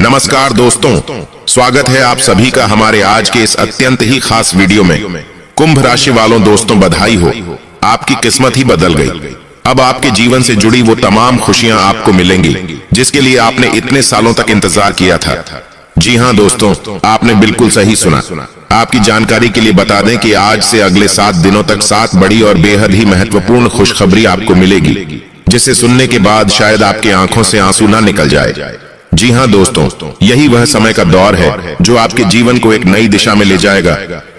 नमस्कार दोस्तों, स्वागत है आप सभी का हमारे आज के इस अत्यंत ही खास वीडियो में। कुंभ राशि वालों दोस्तों, बधाई हो, आपकी किस्मत ही बदल गई। अब आपके जीवन से जुड़ी वो तमाम खुशियां आपको मिलेंगी जिसके लिए आपने इतने सालों तक इंतजार किया था। जी हाँ दोस्तों, आपने बिल्कुल सही सुना। आपकी जानकारी के लिए बता दें कि आज से अगले 7 दिनों तक 7 बड़ी और बेहद ही महत्वपूर्ण खुशखबरी आपको मिलेगी, जिसे सुनने के बाद शायद आपकी आंखों से आंसू ना निकल जाए। जी हाँ दोस्तों, यही वह समय का दौर है जो आपके जीवन को एक नई दिशा में ले जाएगा,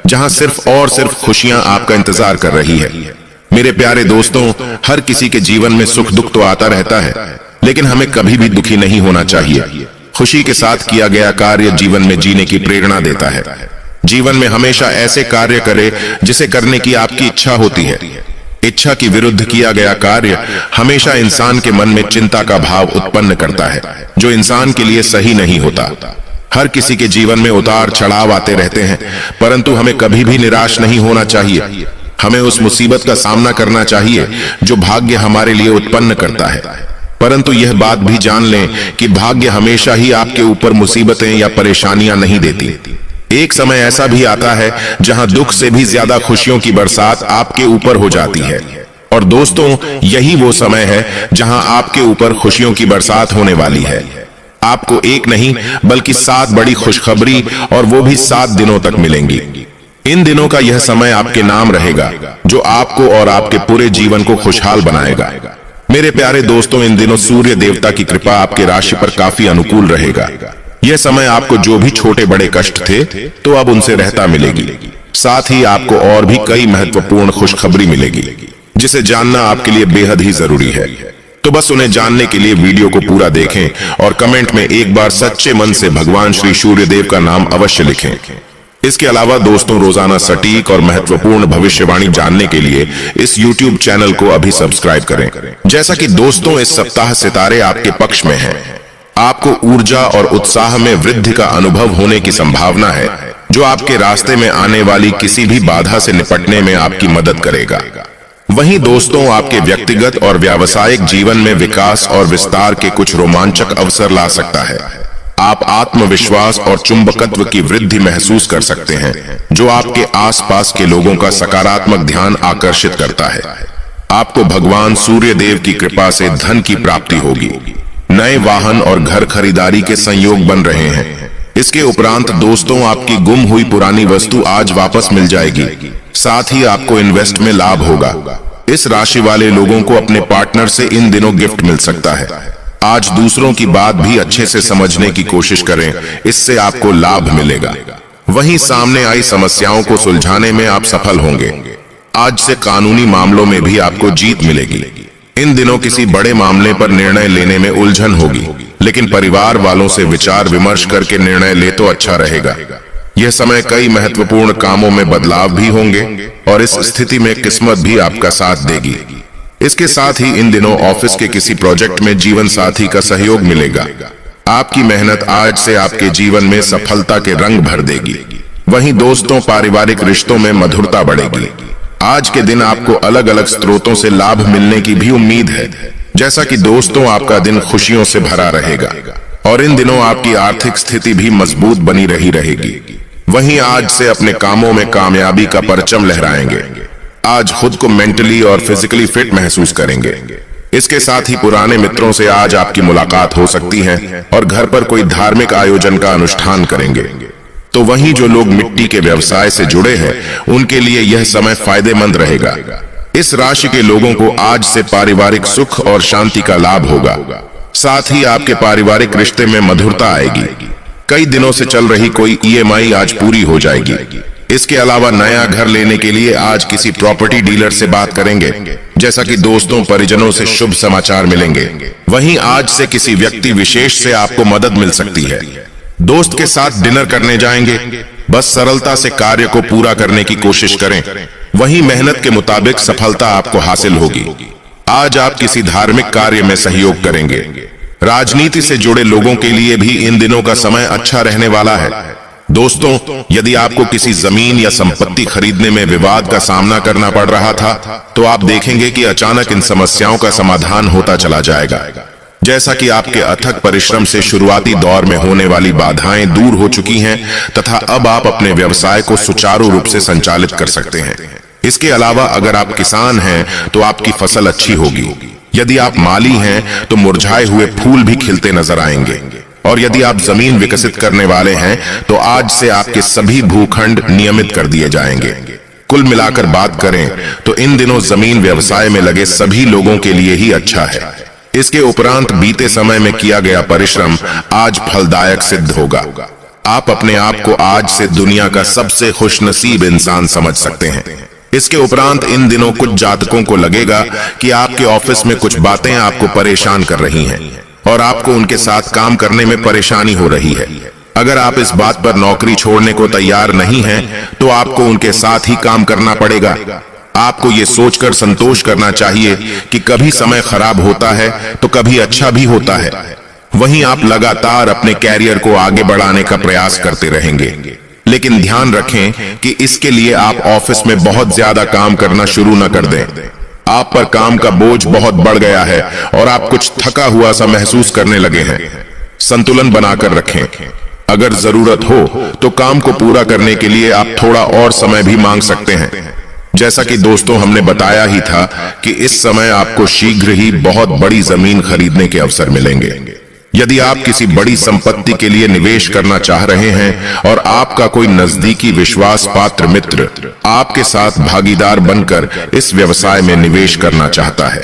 जहां सिर्फ और सिर्फ खुशियां आपका इंतजार कर रही है। मेरे प्यारे दोस्तों, हर किसी के जीवन में सुख दुख तो आता रहता है, लेकिन हमें कभी भी दुखी नहीं होना चाहिए। खुशी के साथ किया गया कार्य जीवन में जीने की प्रेरणा देता है। जीवन में हमेशा ऐसे कार्य करें जिसे करने की आपकी इच्छा होती है। इच्छा की विरुद्ध किया गया कार्य हमेशा इंसान के मन में चिंता का भाव उत्पन्न करता है, जो इंसान के लिए सही नहीं होता। हर किसी के जीवन में उतार चढ़ाव आते रहते हैं, परंतु हमें कभी भी निराश नहीं होना चाहिए। हमें उस मुसीबत का सामना करना चाहिए जो भाग्य हमारे लिए उत्पन्न करता है, परंतु यह बात भी जान लें कि भाग्य हमेशा ही आपके ऊपर मुसीबतें या परेशानियां नहीं देती। एक समय ऐसा भी आता है जहां दुख से भी ज्यादा खुशियों की बरसात आपके ऊपर हो जाती है। और दोस्तों, यही वो समय है जहां आपके ऊपर खुशियों की बरसात होने वाली है। आपको एक नहीं बल्कि 7 बड़ी खुशखबरी, और वो भी 7 दिनों तक मिलेंगी। इन दिनों का यह समय आपके नाम रहेगा, जो आपको और आपके पूरे जीवन को खुशहाल बनाएगा। मेरे प्यारे दोस्तों, इन दिनों सूर्य देवता की कृपा आपके राशि पर काफी अनुकूल रहेगा। यह समय आपको जो भी छोटे बड़े कष्ट थे तो अब उनसे रहता मिलेगी। साथ ही आपको और भी कई महत्वपूर्ण खुशखबरी मिलेगी, जिसे जानना आपके लिए बेहद ही जरूरी है। तो बस उन्हें जानने के लिए वीडियो को पूरा देखें और कमेंट में एक बार सच्चे मन से भगवान श्री सूर्य देव का नाम अवश्य लिखें। इसके अलावा दोस्तों, रोजाना सटीक और महत्वपूर्ण भविष्यवाणी जानने के लिए इस YouTube चैनल को अभी सब्सक्राइब करें। जैसा कि दोस्तों, इस सप्ताह सितारे आपके पक्ष में हैं। आपको ऊर्जा और उत्साह में वृद्धि का अनुभव होने की संभावना है, जो आपके रास्ते में आने वाली किसी भी बाधा से निपटने में आपकी मदद करेगा। वहीं दोस्तों, आपके व्यक्तिगत और व्यावसायिक जीवन में विकास और विस्तार के कुछ रोमांचक अवसर ला सकता है। आप आत्मविश्वास और चुंबकत्व की वृद्धि महसूस कर सकते हैं, जो आपके आसपास के लोगों का सकारात्मक ध्यान आकर्षित करता है। आपको भगवान सूर्य देव की कृपा से धन की प्राप्ति होगी। नए वाहन और घर खरीदारी के संयोग बन रहे हैं। इसके उपरांत दोस्तों, आपकी गुम हुई पुरानी वस्तु आज वापस मिल जाएगी। साथ ही आपको इन्वेस्ट में लाभ होगा। इस राशि वाले लोगों को अपने पार्टनर से इन दिनों गिफ्ट मिल सकता है। आज दूसरों की बात भी अच्छे से समझने की कोशिश करें, इससे आपको लाभ मिलेगा। वहीं सामने आई समस्याओं को सुलझाने में आप सफल होंगे। आज से कानूनी मामलों में भी आपको जीत मिलेगी। इन दिनों किसी बड़े मामले पर निर्णय लेने में उलझन होगी, लेकिन परिवार वालों से विचार विमर्श करके निर्णय ले तो अच्छा रहेगा। यह समय कई महत्वपूर्ण कामों में बदलाव भी होंगे, और इस स्थिति में किस्मत भी आपका साथ देगी। इसके साथ ही इन दिनों ऑफिस के किसी प्रोजेक्ट में जीवन साथी का सहयोग मिलेगा। आपकी मेहनत आज से आपके जीवन में सफलता के रंग भर देगी। वहीं दोस्तों, पारिवारिक रिश्तों में मधुरता बढ़ेगी। आज के दिन आपको अलग अलग स्रोतों से लाभ मिलने की भी उम्मीद है। जैसा कि दोस्तों, आपका दिन खुशियों से भरा रहेगा, और इन दिनों आपकी आर्थिक स्थिति भी मजबूत बनी रहेगी। वहीं आज से अपने कामों में कामयाबी का परचम लहराएंगे। आज खुद को मेंटली और फिजिकली फिट महसूस करेंगे। इसके साथ ही पुराने मित्रों से आज आपकी मुलाकात हो सकती है, और घर पर कोई धार्मिक आयोजन का अनुष्ठान करेंगे। तो वहीं जो लोग मिट्टी के व्यवसाय से जुड़े हैं, उनके लिए यह समय फायदेमंद रहेगा। इस राशि के लोगों को आज से पारिवारिक सुख और शांति का लाभ होगा। साथ ही आपके पारिवारिक रिश्ते में मधुरता आएगी। कई दिनों से चल रही कोई EMI आज पूरी हो जाएगी। इसके अलावा नया घर लेने के लिए आज किसी प्रॉपर्टी डीलर से बात करेंगे। जैसा कि दोस्तों, परिजनों से शुभ समाचार मिलेंगे। वहीं आज से किसी व्यक्ति विशेष से आपको मदद मिल सकती है। दोस्त के साथ डिनर करने जाएंगे। बस सरलता से कार्य को पूरा करने की कोशिश करें। वहीं मेहनत के मुताबिक सफलता आपको हासिल होगी। आज आप किसी धार्मिक कार्य में सहयोग करेंगे। राजनीति से जुड़े लोगों के लिए भी इन दिनों का समय अच्छा रहने वाला है। दोस्तों, यदि आपको किसी जमीन या संपत्ति खरीदने में विवाद का सामना करना पड़ रहा था, तो आप देखेंगे कि अचानक इन समस्याओं का समाधान होता चला जाएगा। जैसा कि आपके अथक परिश्रम से शुरुआती दौर में होने वाली बाधाएं दूर हो चुकी हैं तथा अब आप अपने व्यवसाय को सुचारू रूप से संचालित कर सकते हैं। इसके अलावा अगर आप किसान हैं तो आपकी फसल अच्छी होगी। यदि आप माली हैं तो मुरझाए हुए फूल भी खिलते नजर आएंगे। और यदि आप जमीन विकसित करने वाले हैं तो आज से आपके सभी भूखंड नियमित कर दिए जाएंगे। कुल मिलाकर बात करें तो इन दिनों जमीन व्यवसाय में लगे सभी लोगों के लिए ही अच्छा है। इसके उपरांत बीते समय में किया गया परिश्रम आज फलदायक सिद्ध होगा। आप अपने आप को आज से दुनिया का सबसे खुशनसीब इंसान समझ सकते हैं। इसके उपरांत इन दिनों कुछ जातकों को लगेगा कि आपके ऑफिस में कुछ बातें आपको परेशान कर रही हैं और आपको उनके साथ काम करने में परेशानी हो रही है। अगर आप इस बात पर नौकरी छोड़ने को तैयार नहीं हैं, तो आपको उनके साथ ही काम करना पड़ेगा। आपको ये सोचकर संतोष करना चाहिए कि कभी समय खराब होता है तो कभी अच्छा भी होता है। वहीं आप लगातार अपने कैरियर को आगे बढ़ाने का प्रयास करते रहेंगे। लेकिन ध्यान रखें कि इसके लिए आप ऑफिस में बहुत ज्यादा काम करना शुरू न कर दें। आप पर काम का बोझ बहुत बढ़ गया है और आप कुछ थका हुआ सा महसूस करने लगे हैं। संतुलन बनाकर रखें। अगर जरूरत हो तो काम को पूरा करने के लिए आप थोड़ा और समय भी मांग सकते हैं। जैसा कि दोस्तों हमने बताया ही था कि इस समय आपको शीघ्र ही बहुत बड़ी जमीन खरीदने के अवसर मिलेंगे। यदि आप किसी बड़ी संपत्ति के लिए निवेश करना चाह रहे हैं और आपका कोई नजदीकी विश्वास पात्र मित्र आपके साथ भागीदार बनकर इस व्यवसाय में निवेश करना चाहता है,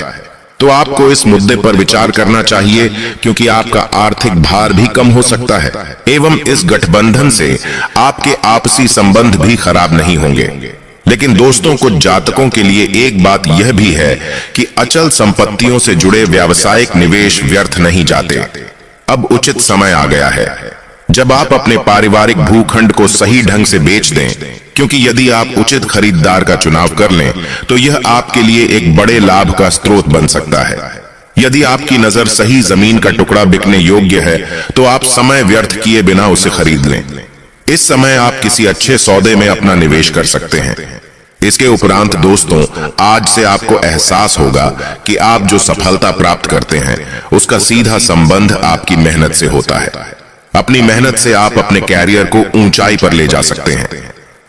तो आपको इस मुद्दे पर विचार करना चाहिए, क्योंकि आपका आर्थिक भार भी कम हो सकता है एवं इस गठबंधन से आपके आपसी संबंध भी खराब नहीं होंगे। लेकिन दोस्तों, कुछ जातकों के लिए एक बात यह भी है कि अचल संपत्तियों से जुड़े व्यावसायिक निवेश व्यर्थ नहीं जाते। अब उचित समय आ गया है जब आप अपने पारिवारिक भूखंड को सही ढंग से बेच दें, क्योंकि यदि आप उचित खरीदार का चुनाव कर लें तो यह आपके लिए एक बड़े लाभ का स्रोत बन सकता है। यदि आपकी नजर सही जमीन का टुकड़ा बिकने योग्य है तो आप समय व्यर्थ किए बिना उसे खरीद लें। इस समय आप किसी अच्छे सौदे में अपना निवेश कर सकते हैं। इसके उपरांत दोस्तों, आज से आपको एहसास होगा कि आप जो सफलता प्राप्त करते हैं उसका सीधा संबंध आपकी मेहनत से होता है। अपनी मेहनत से आप अपने कैरियर को ऊंचाई पर ले जा सकते हैं।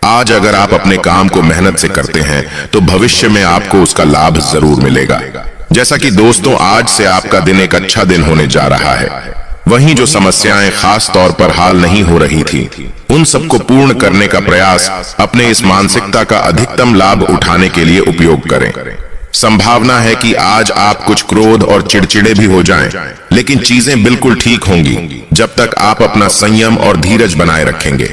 आज अगर आप अपने काम को मेहनत से करते हैं तो भविष्य में आपको उसका लाभ जरूर मिलेगा। जैसा कि दोस्तों, आज से आपका दिन एक अच्छा दिन होने जा रहा है। वहीं जो समस्याएं खास तौर पर हाल नहीं हो रही थी, उन सबको पूर्ण करने का प्रयास अपने इस मानसिकता का अधिकतम लाभ उठाने के लिए उपयोग करें। संभावना है कि आज आप कुछ क्रोध और चिड़चिड़े भी हो जाएं, लेकिन चीजें बिल्कुल ठीक होंगी जब तक आप अपना संयम और धीरज बनाए रखेंगे।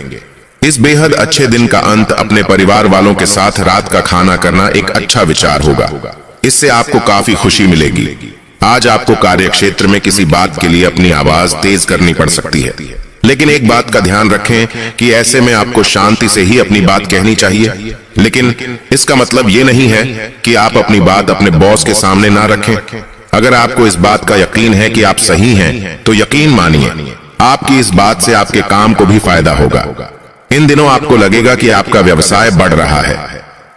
इस बेहद अच्छे दिन का अंत अपने परिवार वालों के साथ रात का खाना करना एक अच्छा विचार होगा। इससे आपको काफी खुशी मिलेगी। आज आपको कार्यक्षेत्र में किसी बात के लिए अपनी आवाज तेज करनी पड़ सकती है, लेकिन एक बात का ध्यान रखें कि ऐसे में आपको शांति से ही अपनी बात कहनी चाहिए। लेकिन इसका मतलब ये नहीं है कि आप अपनी बात अपने बॉस के सामने ना रखें। अगर आपको इस बात का यकीन है कि आप सही हैं, तो यकीन मानिए, आपकी इस बात से आपके काम को भी फायदा होगा। इन दिनों आपको लगेगा कि आपका व्यवसाय बढ़ रहा है।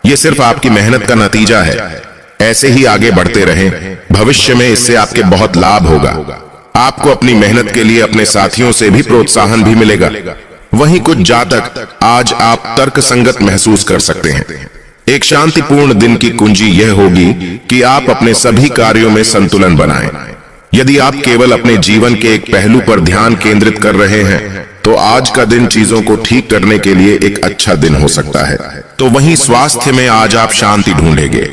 ये सिर्फ आपकी मेहनत का नतीजा है। ऐसे ही आगे बढ़ते रहें, भविष्य में इससे आपके बहुत लाभ होगा। आपको अपनी मेहनत के लिए अपने साथियों से भी प्रोत्साहन भी मिलेगा। वहीं कुछ जातक आज आप तर्कसंगत महसूस कर सकते हैं। एक शांतिपूर्ण दिन की कुंजी यह होगी कि आप अपने सभी कार्यों में संतुलन बनाएं। यदि आप केवल अपने जीवन के एक पहलू पर ध्यान केंद्रित कर रहे हैं तो आज का दिन चीजों को ठीक करने के लिए एक अच्छा दिन हो सकता है। तो वहीं स्वास्थ्य में आज आप शांति ढूंढेंगे।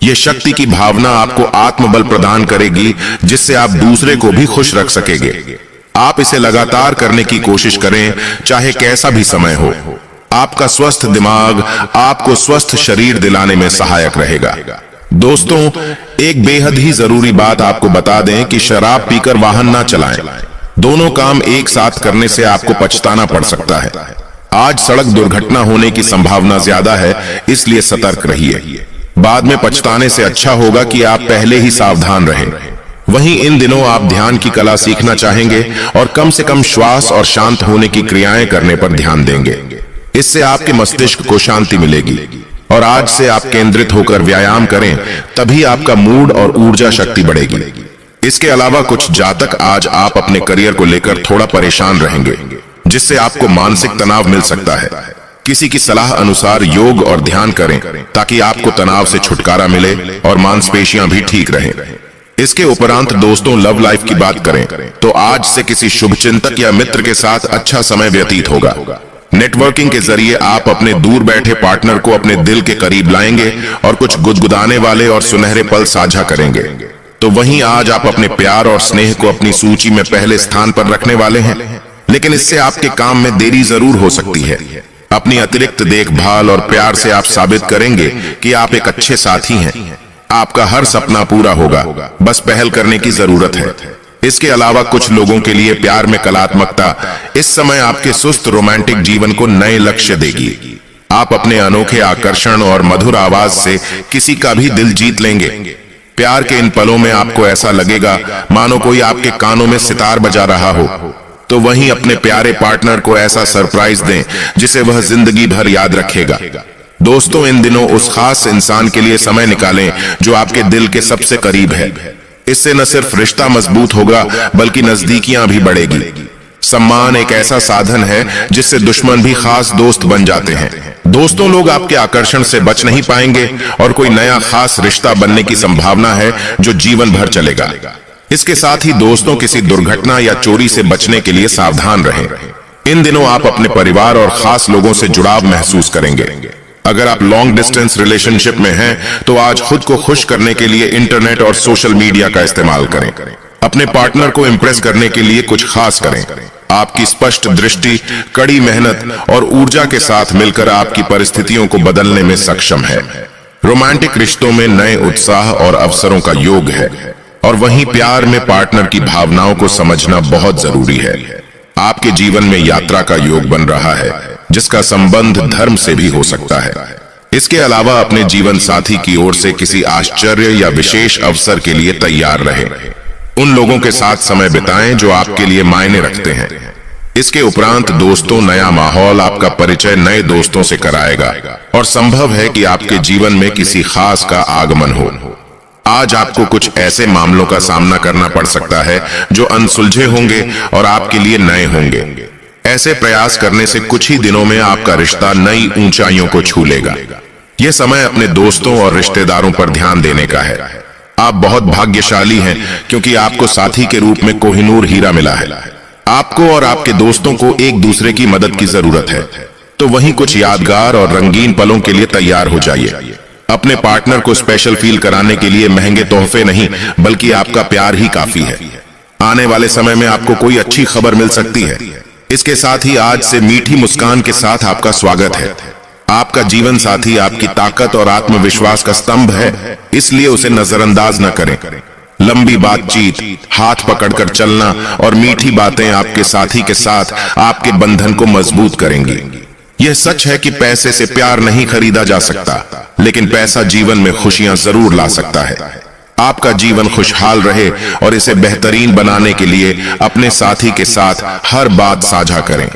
ये शक्ति की भावना आपको आत्मबल प्रदान करेगी, जिससे आप दूसरे को भी खुश रख सकेंगे। आप इसे लगातार करने की कोशिश करें, चाहे कैसा भी समय हो। आपका स्वस्थ दिमाग आपको स्वस्थ शरीर दिलाने में सहायक रहेगा। दोस्तों, एक बेहद ही जरूरी बात आपको बता दें कि शराब पीकर वाहन ना चलाएं। दोनों काम एक साथ करने से आपको पछताना पड़ सकता है। आज सड़क दुर्घटना होने की संभावना ज्यादा है, इसलिए सतर्क रहिए। बाद में पछताने से अच्छा होगा कि आप पहले ही सावधान रहें। वहीं इन दिनों आप ध्यान की कला सीखना चाहेंगे और कम से कम श्वास और शांत होने की क्रियाएं करने पर ध्यान देंगे। इससे आपके मस्तिष्क को शांति मिलेगी। और आज से आप केंद्रित होकर व्यायाम करें, तभी आपका मूड और ऊर्जा शक्ति बढ़ेगी। इसके अलावा कुछ जातक आज आप अपने करियर को लेकर थोड़ा परेशान रहेंगे, जिससे आपको मानसिक तनाव मिल सकता है। किसी की सलाह अनुसार योग और ध्यान करें ताकि आपको तनाव से छुटकारा मिले और मांसपेशियां भी ठीक रहें। इसके उपरांत दोस्तों, लव लाइफ की बात करें तो आज से किसी शुभचिंतक या मित्र के साथ अच्छा समय व्यतीत होगा। नेटवर्किंग के जरिए आप अपने दूर बैठे पार्टनर को अपने दिल के करीब लाएंगे और कुछ गुदगुदाने वाले और सुनहरे पल साझा करेंगे। तो वहीं आज आप अपने प्यार और स्नेह को अपनी सूची में पहले स्थान पर रखने वाले हैं, लेकिन इससे आपके काम में देरी जरूर हो सकती है। अपनी अतिरिक्त देखभाल और प्यार से आप साबित करेंगे कि आप एक अच्छे साथी हैं। आपका हर सपना पूरा होगा, बस पहल करने की जरूरत है। इसके अलावा कुछ लोगों के लिए प्यार में कलात्मकता इस समय आपके सुस्त रोमांटिक जीवन को नए लक्ष्य देगी। आप अपने अनोखे आकर्षण और मधुर आवाज से किसी का भी दिल जीत लेंगे। प्यार के इन पलों में आपको ऐसा लगेगा मानो कोई आपके कानों में सितार बजा रहा हो। तो वहीं अपने प्यारे पार्टनर को ऐसा सरप्राइज दें जिसे वह जिंदगी भर याद रखेगा। दोस्तों, इन दिनों उस खास इंसान के लिए समय निकालें जो आपके दिल के सबसे करीब है। इससे न सिर्फ रिश्ता मजबूत होगा बल्कि नजदीकियां भी बढ़ेगी। सम्मान एक ऐसा साधन है जिससे दुश्मन भी खास दोस्त बन जाते हैं। दोस्तों, लोग आपके आकर्षण से बच नहीं पाएंगे और कोई नया खास रिश्ता बनने की संभावना है जो जीवन भर चलेगा। इसके साथ ही दोस्तों, किसी दुर्घटना या चोरी से बचने के लिए सावधान रहें। इन दिनों आप अपने परिवार और खास लोगों से जुड़ाव महसूस करेंगे। अगर आप लॉन्ग डिस्टेंस रिलेशनशिप में हैं, तो आज खुद को खुश करने के लिए इंटरनेट और सोशल मीडिया का इस्तेमाल करें। अपने पार्टनर को इम्प्रेस करने के लिए कुछ खास करें। आपकी स्पष्ट दृष्टि, कड़ी मेहनत और ऊर्जा के साथ मिलकर आपकी परिस्थितियों को बदलने में सक्षम है। रोमांटिक रिश्तों में नए उत्साह और अवसरों का योग है, और वहीं प्यार में पार्टनर की भावनाओं को समझना बहुत जरूरी है। आपके जीवन में यात्रा का योग बन रहा है, जिसका संबंध धर्म से भी हो सकता है। इसके अलावा अपने जीवन साथी की ओर से किसी आश्चर्य या विशेष अवसर के लिए तैयार रहें। उन लोगों के साथ समय बिताएं जो आपके लिए मायने रखते हैं। इसके उपरांत दोस्तों, नया माहौल आपका परिचय नए दोस्तों से कराएगा और संभव है कि आपके जीवन में किसी खास का आगमन हो। आज आपको कुछ ऐसे मामलों का सामना करना पड़ सकता है जो अनसुलझे होंगे और आपके लिए नए होंगे। ऐसे प्रयास करने से कुछ ही दिनों में आपका रिश्ता नई ऊंचाइयों को छू लेगा। यह समय अपने दोस्तों और रिश्तेदारों पर ध्यान देने का है। आप बहुत भाग्यशाली हैं क्योंकि आपको साथी के रूप में कोहिनूर हीरा मिला है। आपको और आपके दोस्तों को एक दूसरे की मदद की जरूरत है। तो वहीं कुछ यादगार और रंगीन पलों के लिए तैयार हो जाइए। अपने पार्टनर को स्पेशल फील कराने के लिए महंगे तोहफे नहीं, बल्कि आपका प्यार ही काफी है। आने वाले समय में आपको कोई अच्छी खबर मिल सकती है। इसके साथ ही आज से मीठी मुस्कान के साथ आपका स्वागत है। आपका जीवन साथी आपकी ताकत और आत्मविश्वास का स्तंभ है, इसलिए उसे नजरअंदाज न करें। लंबी बातचीत, हाथ पकड़कर चलना और मीठी बातें आपके साथी के साथ आपके बंधन को मजबूत करेंगी। यह सच है कि पैसे से प्यार नहीं खरीदा जा सकता, लेकिन पैसा जीवन में खुशियां जरूर ला सकता है। आपका जीवन खुशहाल रहे और इसे बेहतरीन बनाने के लिए अपने साथी के साथ हर बात साझा करें।